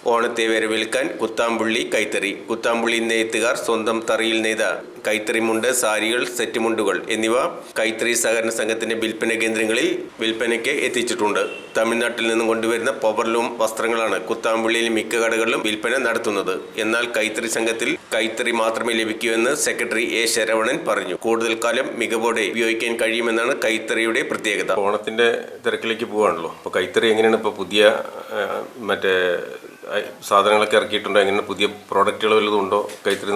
ഓണത്തെ വരവേൽക്കാൻ കുത്താമ്പുള്ളി കൈത്തറി. കുത്താമ്പുള്ളി നെയ്ത്തുകാർ സ്വന്തം തറിയിൽ നെയ്ത കൈത്തറിമുണ്ട്, സാരികൾ, സെറ്റുമുണ്ടുകൾ എന്നിവ കൈത്തറി സഹകരണ സംഘത്തിന്റെ വിൽപ്പന കേന്ദ്രങ്ങളിൽ വിൽപ്പനയ്ക്ക് എത്തിച്ചിട്ടുണ്ട്. തമിഴ്നാട്ടിൽ നിന്നും കൊണ്ടുവരുന്ന പവർലൂം വസ്ത്രങ്ങളാണ് കുത്താമ്പുള്ളിയിൽ മിക്ക കടകളിലും വിൽപ്പന നടത്തുന്നത്. എന്നാൽ കൈത്തറി സംഘത്തിൽ കൈത്തറി മാത്രമേ ലഭിക്കൂ എന്ന് സെക്രട്ടറി എ ശരവണൻ പറഞ്ഞു. കൂടുതൽ കാലം മികവോടെ ഉപയോഗിക്കാൻ കഴിയുമെന്നാണ് കൈത്തറിയുടെ പ്രത്യേകത. ഓണത്തിന്റെ തിരക്കിലേക്ക് പോവാണല്ലോ. അപ്പോൾ കൈത്തറി എങ്ങനെയാണ് ഇപ്പോൾ പുതിയ മറ്റേ സാധനങ്ങളൊക്കെ ഇറക്കിയിട്ടുണ്ടോ? എങ്ങനെ പുതിയ പ്രോഡക്റ്റുകൾ വല്ലതും ഉണ്ടോ? കൈത്തറി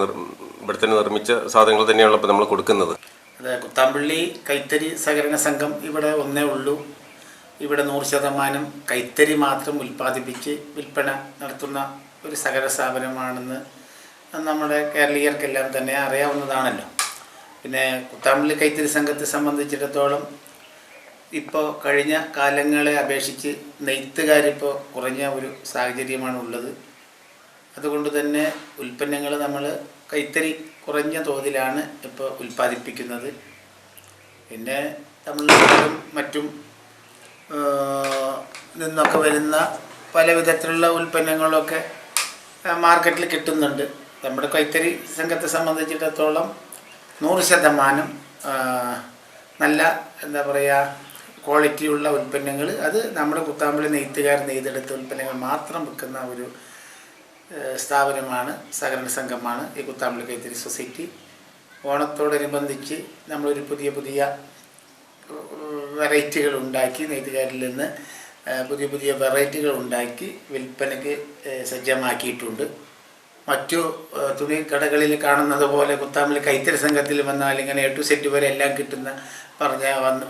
ഇവിടെ തന്നെ നിർമ്മിച്ച സാധനങ്ങൾ തന്നെയാണല്ലോ ഇപ്പോൾ നമ്മൾ കൊടുക്കുന്നത്. അതെ, കുത്താമ്പള്ളി കൈത്തറി സഹകരണ സംഘം ഇവിടെ ഒന്നേ ഉള്ളൂ. ഇവിടെ 100% കൈത്തറി മാത്രം ഉൽപ്പാദിപ്പിച്ച് വിൽപ്പന നടത്തുന്ന ഒരു സഹകരണ സ്ഥാപനമാണെന്ന് നമ്മുടെ കേരളീയർക്കെല്ലാം തന്നെ അറിയാവുന്നതാണല്ലോ. പിന്നെ കുത്താമ്പള്ളി കൈത്തറി സംഘത്തെ സംബന്ധിച്ചിടത്തോളം ഇപ്പോൾ കഴിഞ്ഞ കാലങ്ങളെ അപേക്ഷിച്ച് നെയ്ത്തുകാരിപ്പോൾ കുറഞ്ഞ ഒരു സാഹചര്യമാണ് ഉള്ളത്. അതുകൊണ്ട് തന്നെ ഉൽപ്പന്നങ്ങൾ നമ്മൾ കൈത്തറി കുറഞ്ഞ തോതിലാണ് ഇപ്പോൾ ഉൽപ്പാദിപ്പിക്കുന്നത്. പിന്നെ തമിഴ്നാട്ടിലും മറ്റും നിന്നൊക്കെ വരുന്ന പല വിധത്തിലുള്ള ഉൽപ്പന്നങ്ങളൊക്കെ മാർക്കറ്റിൽ കിട്ടുന്നുണ്ട്. നമ്മുടെ കൈത്തറി സംഘത്തെ സംബന്ധിച്ചിടത്തോളം 100% നല്ല എന്താ പറയുക ക്വാളിറ്റിയുള്ള ഉൽപ്പന്നങ്ങൾ, അത് നമ്മുടെ കുത്താമ്പള്ളി നെയ്ത്തുകാർ നെയ്തെടുത്ത ഉൽപ്പന്നങ്ങൾ മാത്രം വിൽക്കുന്ന ഒരു സ്ഥാപനമാണ്, സഹകരണ സംഘമാണ് ഈ കുത്താമ്പള്ളി കൈത്തറി സൊസൈറ്റി. ഓണത്തോടനുബന്ധിച്ച് നമ്മളൊരു പുതിയ പുതിയ വെറൈറ്റികൾ ഉണ്ടാക്കി, നെയ്ത്തുകാരിൽ നിന്ന് പുതിയ പുതിയ വെറൈറ്റികൾ ഉണ്ടാക്കി വിൽപ്പനയ്ക്ക് സജ്ജമാക്കിയിട്ടുണ്ട്. മറ്റു തുണി കടകളിൽ കാണുന്നത് പോലെ കുത്താമ്പള്ളി കൈത്തറി സംഘത്തിൽ വന്നാൽ ഇങ്ങനെ A to Z വരെ എല്ലാം കിട്ടുന്ന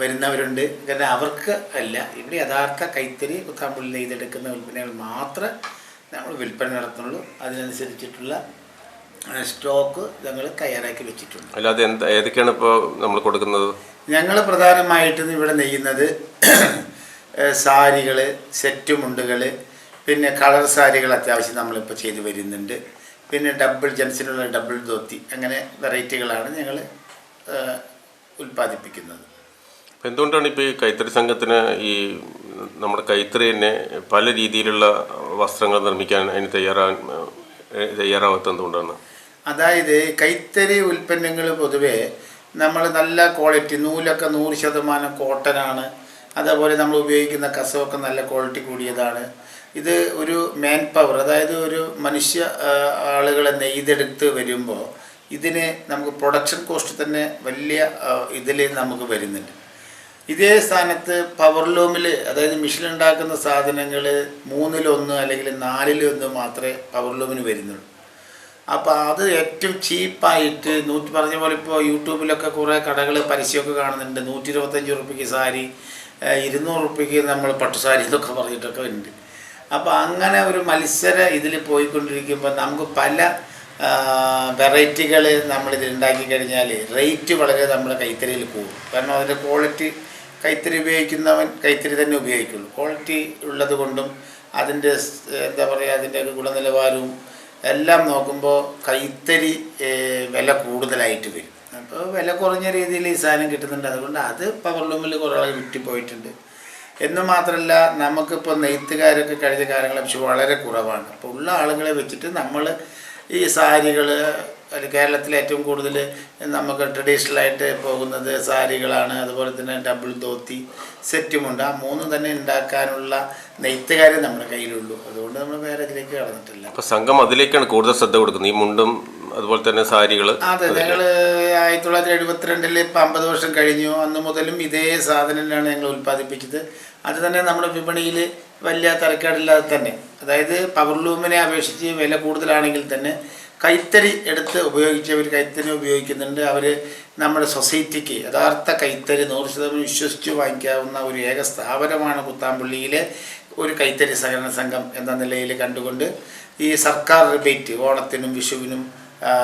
വരുന്നവരുണ്ട്. കാരണം അവർക്ക് അല്ല, ഇവിടെ യഥാർത്ഥ കൈത്തറി കുത്താമ്പള്ളി നെയ്തെടുക്കുന്ന ഉൽപ്പന്നങ്ങൾ മാത്രമേ നമ്മൾ വിൽപ്പന നടത്തുന്നുള്ളൂ. അതിനനുസരിച്ചിട്ടുള്ള സ്റ്റോക്ക് ഞങ്ങൾ തയ്യാറാക്കി വെച്ചിട്ടുണ്ട്. അല്ലാതെ ഏതൊക്കെയാണ് ഇപ്പോൾ നമ്മൾ കൊടുക്കുന്നത്? ഞങ്ങൾ പ്രധാനമായിട്ടും ഇവിടെ നെയ്യുന്നത് സാരികൾ, സെറ്റുമുണ്ടുകൾ, പിന്നെ കളർ സാരികൾ അത്യാവശ്യം നമ്മളിപ്പോൾ ചെയ്തു വരുന്നുണ്ട്. പിന്നെ ജെൻസിനുള്ള ഡബിൾ ധോത്തി, അങ്ങനെ വെറൈറ്റികളാണ് ഞങ്ങൾ ഉൽപ്പാദിപ്പിക്കുന്നത്. എന്തുകൊണ്ടാണ് ഇപ്പോൾ ഈ കൈത്തറി സംഘത്തിന് ഈ നമ്മുടെ കൈത്തറി തന്നെ പല രീതിയിലുള്ള വസ്ത്രങ്ങൾ നിർമ്മിക്കാൻ അതിന് തയ്യാറാവാത്തത് എന്തുകൊണ്ടാണ്? അതായത് കൈത്തറി ഉൽപ്പന്നങ്ങൾ പൊതുവേ നമ്മൾ നല്ല ക്വാളിറ്റി, നൂലൊക്കെ 100% കോട്ടനാണ്. അതേപോലെ നമ്മൾ ഉപയോഗിക്കുന്ന കസവൊക്കെ നല്ല ക്വാളിറ്റി കൂടിയതാണ്. ഇത് ഒരു മാൻ പവർ, അതായത് ഒരു മനുഷ്യ ആളുകളെ നെയ്തെടുത്ത് വരുമ്പോൾ ഇതിന് നമുക്ക് പ്രൊഡക്ഷൻ കോസ്റ്റ് തന്നെ വലിയ ഇതിൽ നമുക്ക് വരുന്നുണ്ട്. ഇതേ സ്ഥാനത്ത് പവർലൂമിൽ, അതായത് മെഷീനുണ്ടാക്കുന്ന സാധനങ്ങൾ 3-1 അല്ലെങ്കിൽ 4-1 മാത്രമേ പവർലൂമിന് വരുന്നുള്ളൂ. അപ്പോൾ അത് ഏറ്റവും ചീപ്പായിട്ട് പറഞ്ഞ പോലെ ഇപ്പോൾ യൂട്യൂബിലൊക്കെ കുറേ കടകൾ പരസ്യമൊക്കെ കാണുന്നുണ്ട്. 125 റുപ്യക്ക് സാരി, 200 റുപ്യക്ക് നമ്മൾ പട്ടുസാരി എന്നൊക്കെ പറഞ്ഞിട്ടൊക്കെ ഉണ്ട്. അപ്പോൾ അങ്ങനെ ഒരു മത്സര ഇതിൽ പോയിക്കൊണ്ടിരിക്കുമ്പോൾ നമുക്ക് പല വെറൈറ്റികൾ നമ്മളിത് ഉണ്ടാക്കി കഴിഞ്ഞാൽ റേറ്റ് വളരെ നമ്മുടെ കൈത്തറിയിൽ കൂടും. കാരണം അതിൻ്റെ ക്വാളിറ്റി, കൈത്തറി ഉപയോഗിക്കുന്നവൻ കൈത്തറി തന്നെ ഉപയോഗിക്കുള്ളൂ. ക്വാളിറ്റി ഉള്ളത് കൊണ്ടും അതിൻ്റെ എന്താ പറയുക, അതിൻ്റെ ഗുണനിലവാരവും എല്ലാം നോക്കുമ്പോൾ കൈത്തറി വില കൂടുതലായിട്ട് വരും. അപ്പോൾ വില കുറഞ്ഞ രീതിയിൽ ഈ സാധനം കിട്ടുന്നുണ്ട്. അതുകൊണ്ട് അത് പവർലൂമിൽ കുറേ ആൾ വിറ്റുപോയിട്ടുണ്ട്. എന്ന് മാത്രമല്ല, നമുക്കിപ്പോൾ നെയ്ത്തുകാരൊക്കെ കഴിഞ്ഞ കാലങ്ങളെ വെച്ച് വളരെ കുറവാണ്. അപ്പോൾ ഉള്ള ആളുകളെ വെച്ചിട്ട് നമ്മൾ ഈ സാരികൾ, കേരളത്തിൽ ഏറ്റവും കൂടുതൽ നമുക്ക് ട്രഡീഷണലായിട്ട് പോകുന്നത് സാരികളാണ്. അതുപോലെ തന്നെ ഡബിൾ ധോത്തി, സെറ്റുമുണ്ട്. ആ 3 തന്നെ ഉണ്ടാക്കാനുള്ള നെയ്ത്തുകാരെ നമ്മുടെ കയ്യിലുള്ളൂ. അതുകൊണ്ട് നമ്മൾ വേറെ ഇതിലേക്ക് കടന്നിട്ടില്ല. അപ്പോൾ സംഘം അതിലേക്കാണ് കൂടുതൽ ശ്രദ്ധ കൊടുക്കുന്നത്, ഈ മുണ്ടും അതുപോലെ തന്നെ സാരികൾ. അതെ, ഞങ്ങൾ 1972 ഇപ്പോൾ 50 വർഷം കഴിഞ്ഞു. അന്ന് മുതലും ഇതേ സാധനം തന്നെയാണ് ഞങ്ങൾ ഉൽപ്പാദിപ്പിച്ചത്. അത് തന്നെ നമ്മുടെ വിപണിയിൽ വലിയ തരക്കേടില്ലാതെ തന്നെ, അതായത് പവർലൂമിനെ അപേക്ഷിച്ച് വില കൂടുതലാണെങ്കിൽ തന്നെ കൈത്തറി എടുത്ത് ഉപയോഗിച്ചവർ കൈത്തറി ഉപയോഗിക്കുന്നുണ്ട്. അവർ നമ്മുടെ സൊസൈറ്റിക്ക് യഥാർത്ഥ കൈത്തറി 100% വിശ്വസിച്ച് വാങ്ങിക്കാവുന്ന ഒരു ഏക സ്ഥാപനമാണ് കുത്താമ്പള്ളിയിലെ ഒരു കൈത്തറി സഹകരണ സംഘം എന്ന നിലയിൽ കണ്ടുകൊണ്ട് ഈ സർക്കാർ റിബേറ്റ്, ഓണത്തിനും വിഷുവിനും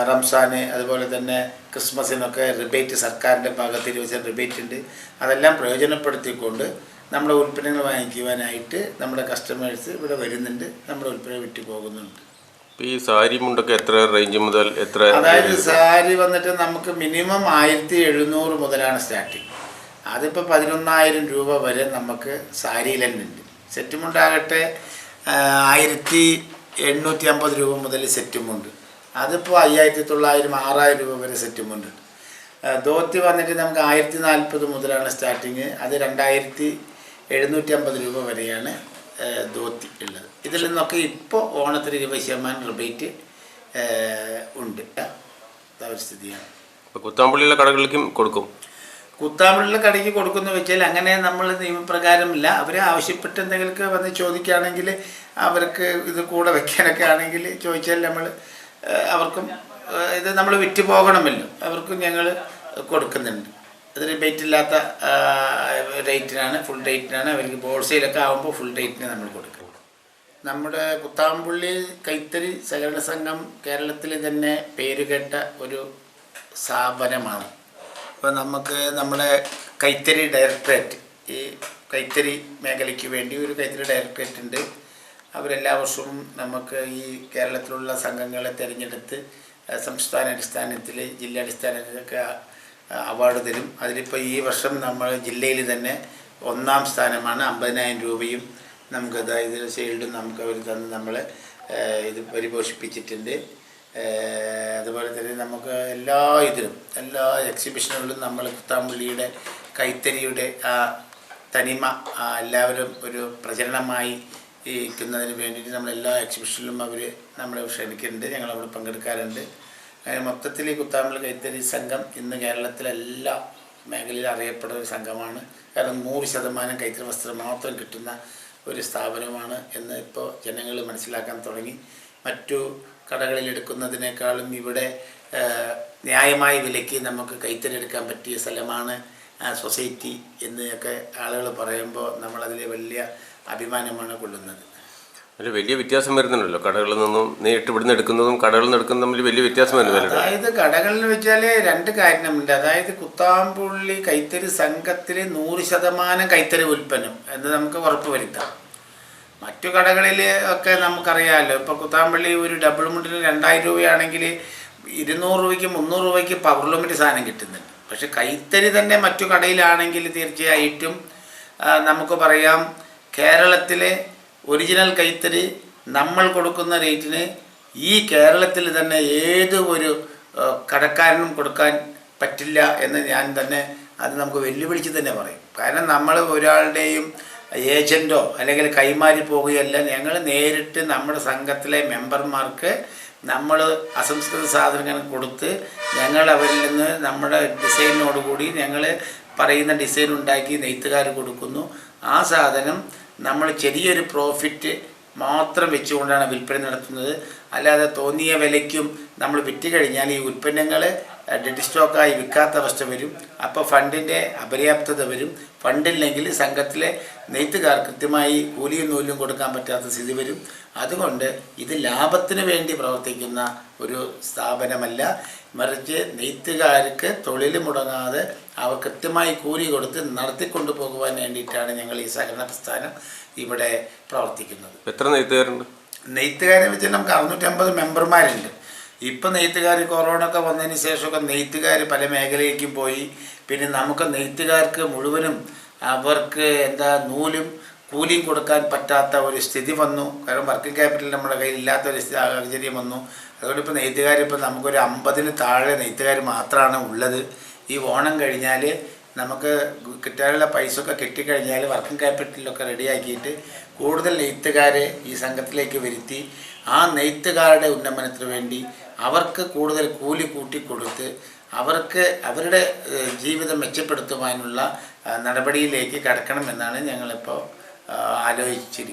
റംസാന് അതുപോലെ തന്നെ ക്രിസ്മസിനൊക്കെ റിബേറ്റ് സർക്കാരിൻ്റെ ഭാഗത്ത് 20% റിബേറ്റ് ഉണ്ട്. അതെല്ലാം പ്രയോജനപ്പെടുത്തിക്കൊണ്ട് നമ്മുടെ ഉൽപ്പന്നങ്ങൾ വാങ്ങിക്കുവാനായിട്ട് നമ്മുടെ കസ്റ്റമേഴ്സ് ഇവിടെ വരുന്നുണ്ട്, നമ്മുടെ ഉൽപ്പന്നം വിറ്റ് പോകുന്നുണ്ട്. ഈ സാരി മുണ്ടൊക്കെ എത്ര റേഞ്ച് മുതൽ എത്ര? അതായത് സാരി വന്നിട്ട് നമുക്ക് മിനിമം 1700 മുതലാണ് സ്റ്റാർട്ടിങ്. അതിപ്പോൾ 11,000 രൂപ വരെ നമുക്ക് സാരിയിൽ തന്നെ ഉണ്ട്. സെറ്റ് മുണ്ടാകട്ടെ 850 രൂപ മുതൽ സെറ്റുമുണ്ട്. അതിപ്പോൾ 5900 6000 രൂപ വരെ സെറ്റുമുണ്ട്. ധോത്തി വന്നിട്ട് നമുക്ക് 1040 മുതലാണ് സ്റ്റാർട്ടിങ്. അത് 2750 രൂപ വരെയാണ് ധോത്തി ഉള്ളത്. ഇതിൽ നിന്നൊക്കെ ഇപ്പോൾ ഓണത്തിന് 20% റിബേറ്റ് ഉണ്ട്. സ്ഥിതിയാണ്. കുത്താമ്പള്ളിയിലെ കടകളിലേക്കും കൊടുക്കും. കുത്താമ്പള്ളിയിലെ കടയ്ക്ക് കൊടുക്കുന്ന വെച്ചാൽ അങ്ങനെ നമ്മൾ നിയമപ്രകാരമില്ല. അവർ ആവശ്യപ്പെട്ട് എന്തെങ്കിലുമൊക്കെ വന്ന് ചോദിക്കുകയാണെങ്കിൽ അവർക്ക് ഇത് കൂടെ വെക്കാനൊക്കെ ആണെങ്കിൽ ചോദിച്ചാൽ നമ്മൾ അവർക്കും ഇത് നമ്മൾ വിറ്റ് പോകണമല്ലോ, അവർക്കും ഞങ്ങൾ കൊടുക്കുന്നുണ്ട്. അത് റിബേറ്റ് ഇല്ലാത്ത റേറ്റിനാണ്, ഫുൾ റേറ്റിനാണ്. അവർക്ക് ഹോൾസെയിലൊക്കെ ആകുമ്പോൾ ഫുൾ റേറ്റിന് നമ്മൾ കൊടുക്കും. നമ്മുടെ കുത്താമ്പുള്ളി കൈത്തറി സഹകരണ സംഘം കേരളത്തിൽ തന്നെ പേരുകേട്ട ഒരു സ്ഥാപനമാണ്. ഇപ്പോൾ നമുക്ക് നമ്മുടെ കൈത്തറി ഡയറക്ടറേറ്റ്, ഈ കൈത്തറി മേഖലയ്ക്ക് വേണ്ടി ഒരു കൈത്തറി ഡയറക്ടറേറ്റ് ഉണ്ട്. അവരെല്ലാ വർഷവും നമുക്ക് ഈ കേരളത്തിലുള്ള സംഘങ്ങളെ തിരഞ്ഞെടുത്ത് സംസ്ഥാന അടിസ്ഥാനത്തിൽ ജില്ലാടിസ്ഥാനത്തിലൊക്കെ അവാർഡ് തരും. അതിലിപ്പോൾ ഈ വർഷം നമ്മൾ ജില്ലയിൽ തന്നെ 1ാം സ്ഥാനമാണ്. 50,000 രൂപയും നമുക്ക് അതായത് ഷീൽഡും നമുക്ക് അവർ തന്ന് നമ്മളെ ഇത് പരിപോഷിപ്പിച്ചിട്ടുണ്ട്. അതുപോലെ തന്നെ നമുക്ക് എല്ലാ എക്സിബിഷനുകളിലും നമ്മൾ കുത്താമ്പള്ളിയുടെ കൈത്തറിയുടെ ആ തനിമ എല്ലാവരും ഒരു പ്രചരണമായി ഇരിക്കുന്നതിന് വേണ്ടിയിട്ട് നമ്മളെല്ലാ എക്സിബിഷനിലും അവർ നമ്മളെ ക്ഷണിക്കുന്നുണ്ട്. ഞങ്ങളവിടെ പങ്കെടുക്കാറുണ്ട്. മൊത്തത്തിൽ ഈ കുത്താമ്പള്ളി കൈത്തറി സംഘം ഇന്ന് കേരളത്തിലെല്ലാ മേഖലയിൽ അറിയപ്പെടുന്ന ഒരു സംഘമാണ്. കാരണം 100% കൈത്തറി വസ്ത്രം മാത്രം കിട്ടുന്ന ഒരു സ്ഥാപനമാണ് എന്ന് ഇപ്പോൾ ജനങ്ങൾ മനസ്സിലാക്കാൻ തുടങ്ങി. മറ്റു കടകളിൽ എടുക്കുന്നതിനേക്കാളും ഇവിടെ ന്യായമായ വിലയ്ക്ക് നമുക്ക് കൈത്തറി എടുക്കാൻ പറ്റിയ സ്ഥലമാണ് സൊസൈറ്റി എന്നൊക്കെ ആളുകൾ പറയുമ്പോൾ നമ്മളതിൽ വലിയ അഭിമാനമാണ് കൊള്ളുന്നത്. അതിൽ വലിയ വ്യത്യാസം വരുന്നുണ്ടല്ലോ, കടകളിൽ നിന്നും നേരിട്ട് ഇവിടുന്ന് എടുക്കുന്നതും കടകളിൽ നിന്ന് എടുക്കുന്നതും തമ്മിൽ വലിയ വ്യത്യാസം വരുന്നുണ്ട്. അതായത് കടകളിൽ വെച്ചാൽ 2 കാര്യമുണ്ട്. അതായത് കുത്താമ്പുള്ളി കൈത്തറി സംഘത്തിൽ 100% കൈത്തറി ഉൽപ്പന്നം എന്ന് നമുക്ക് ഉറപ്പ് വരുത്താം. മറ്റു കടകളിൽ ഒക്കെ നമുക്കറിയാമല്ലോ, ഇപ്പോൾ കുത്താമ്പള്ളി ഒരു ഡബിൾ മുണ്ടിന് 2000 രൂപയാണെങ്കിൽ 200 രൂപയ്ക്ക് 300 രൂപയ്ക്ക് പവർലൂമിൻ്റെ സാധനം കിട്ടുന്നുണ്ട്. പക്ഷെ കൈത്തറി തന്നെ മറ്റു കടയിലാണെങ്കിൽ തീർച്ചയായിട്ടും നമുക്ക് പറയാം കേരളത്തിലെ ഒറിജിനൽ കൈത്തറി നമ്മൾ കൊടുക്കുന്ന റേറ്റിന് ഈ കേരളത്തിൽ തന്നെ ഏത് ഒരു കടക്കാരനും കൊടുക്കാൻ പറ്റില്ല എന്ന് ഞാൻ തന്നെ അത് നമുക്ക് വെല്ലുവിളിച്ച് തന്നെ പറയും. കാരണം നമ്മൾ ഒരാളുടെയും ഏജൻറ്റോ അല്ലെങ്കിൽ കൈമാറി പോകുകയല്ല. ഞങ്ങൾ നേരിട്ട് നമ്മുടെ സംഘത്തിലെ മെമ്പർമാർക്ക് നമ്മൾ അസംസ്കൃത സാധനങ്ങൾ കൊടുത്ത് ഞങ്ങൾ അവരിൽ നിന്ന് നമ്മുടെ ഡിസൈനോടുകൂടി ഞങ്ങൾ പറയുന്ന ഡിസൈൻ ഉണ്ടാക്കി നെയ്ത്തുകാർ കൊടുക്കുന്നു. ആ സാധനം നമ്മൾ ചെറിയൊരു പ്രോഫിറ്റ് മാത്രം വെച്ചുകൊണ്ടാണ് വിൽപ്പന നടത്തുന്നത്. അല്ലാതെ തോന്നിയ വിലയ്ക്കും നമ്മൾ വിറ്റ് കഴിഞ്ഞാൽ ഈ ഉൽപ്പന്നങ്ങൾ ഡെഡ് സ്റ്റോക്കായി വിൽക്കാത്ത അവസ്ഥ വരും. അപ്പോൾ ഫണ്ടിൻ്റെ അപര്യാപ്തത വരും. ഫണ്ടില്ലെങ്കിൽ സംഘത്തിലെ നെയ്ത്തുകാർ കൃത്യമായി കൂലിയും നൂലും കൊടുക്കാൻ പറ്റാത്ത സ്ഥിതി വരും. അതുകൊണ്ട് ഇത് ലാഭത്തിന് വേണ്ടി പ്രവർത്തിക്കുന്ന ഒരു സ്ഥാപനമല്ല, മറിച്ച് നെയ്ത്തുകാർക്ക് തൊഴിൽ മുടങ്ങാതെ അവർ കൃത്യമായി കൂലി കൊടുത്ത് നടത്തിക്കൊണ്ടു പോകുവാൻ വേണ്ടിയിട്ടാണ് ഞങ്ങൾ ഈ സഹകരണ പ്രസ്ഥാനം ഇവിടെ പ്രവർത്തിക്കുന്നത്. എത്ര നെയ്ത്തുകാരുണ്ട്? നെയ്ത്തുകാരെ വെച്ചാൽ നമുക്ക് 650 മെമ്പർമാരുണ്ട്. ഇപ്പം നെയ്ത്തുകാർ കൊറോണ ഒക്കെ വന്നതിന് ശേഷമൊക്കെ നെയ്ത്തുകാർ പല മേഖലയിലേക്കും പോയി. പിന്നെ നമുക്ക് നെയ്ത്തുകാർക്ക് മുഴുവനും അവർക്ക് നൂലും കൂലിയും കൊടുക്കാൻ പറ്റാത്ത ഒരു സ്ഥിതി വന്നു. കാരണം വർക്കിംഗ് ക്യാപിറ്റൽ നമ്മുടെ കയ്യിൽ ഇല്ലാത്തൊരു സാഹചര്യം വന്നു. അതുകൊണ്ട് ഇപ്പോൾ നെയ്ത്തുകാരിപ്പോൾ നമുക്കൊരു 50-ന് താഴെ നെയ്ത്തുകാർ മാത്രമാണ് ഉള്ളത്. ഈ ഓണം കഴിഞ്ഞാൽ നമുക്ക് കിട്ടാനുള്ള പൈസ ഒക്കെ കിട്ടിക്കഴിഞ്ഞാൽ വർക്കിംഗ് ക്യാപിറ്റലൊക്കെ റെഡിയാക്കിയിട്ട് കൂടുതൽ നെയ്ത്തുകാരെ ഈ സംഘത്തിലേക്ക് വരുത്തി ആ നെയ്ത്തുകാരുടെ ഉന്നമനത്തിന് വേണ്ടി അവർക്ക് കൂടുതൽ കൂലി കൂട്ടിക്കൊടുത്ത് അവർക്ക് അവരുടെ ജീവിതം മെച്ചപ്പെടുത്തുവാനുള്ള നടപടിയിലേക്ക് കടക്കണമെന്നാണ് ഞങ്ങളിപ്പോൾ ആലോചിച്ചിരിക്കുന്നത്.